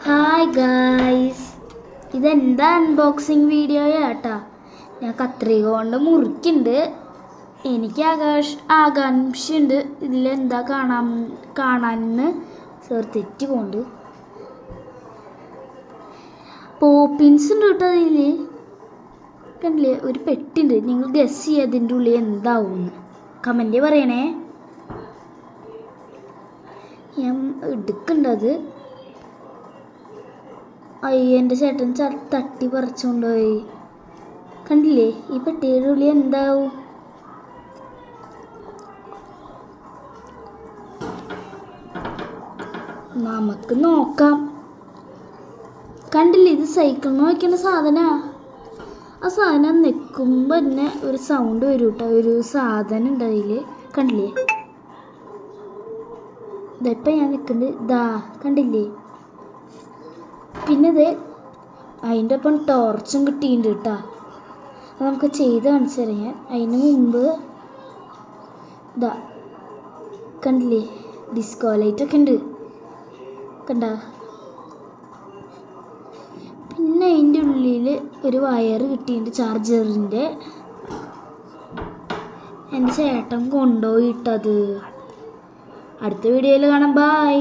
Hi guys, ഇതെന്താ unboxing വീഡിയോയാട്ടാ. ഞാൻ കത്രിക കൊണ്ട് മുറിക്കുന്നുണ്ട്. എനിക്ക് ആകാംക്ഷയുണ്ട് ഇതിലെന്താ കാണാനെന്ന്. തെറ്റി പോണ്ട്. പോപ്പിൻസ് ഉണ്ട് കേട്ടോ. അതിൽ കണ്ടില്ലേ, ഒരു പെട്ടിണ്ട്. നിങ്ങൾ ഗസ് ചെയ്യുക അതിൻ്റെ ഉള്ളിൽ എന്താവും. കമൻറ്റ് പറയണേ. ഞാൻ എടുക്കണ്ടത്. അയ്യോ, എൻ്റെ ചേട്ടൻ തട്ടി പറിച്ചുകൊണ്ടുപോയി. കണ്ടില്ലേ, ഈ പെട്ടിയുടെ ഉള്ളിൽ എന്താവും. നമുക്ക് നോക്കാം. കണ്ടില്ലേ, ഇത് സൈക്കിളിന് വയ്ക്കുന്ന സാധനമാണ്. ആ സാധനം നിൽക്കുമ്പോൾ തന്നെ ഒരു സൗണ്ട് വരും കേട്ടോ. ഒരു സാധനം ഉണ്ട് അതിൽ. കണ്ടില്ലേ, ഇതിപ്പോൾ ഞാൻ നിൽക്കുന്നത് ഇതാ. കണ്ടില്ലേ, പിന്നെ ഇത് അതിൻ്റെ ഒപ്പം ടോർച്ചും കിട്ടിയിട്ടുണ്ട് കേട്ടോ. അത് നമുക്ക് ചെയ്ത് കാണിച്ചു തരാം ഞാൻ. അതിന് മുമ്പ് ഇതാ കണ്ടില്ലേ, ഡിസ്കോ ലൈറ്റൊക്കെ ഉണ്ട് കണ്ട. പിന്നെ അതിൻ്റെ ഉള്ളിൽ ഒരു വയർ കിട്ടിയിട്ടുണ്ട് ചാർജറിൻ്റെ. എൻ്റെ ചേട്ടൻ കൊണ്ടുപോയിട്ടത്. അടുത്ത വീഡിയോയിൽ കാണാം. ബൈ.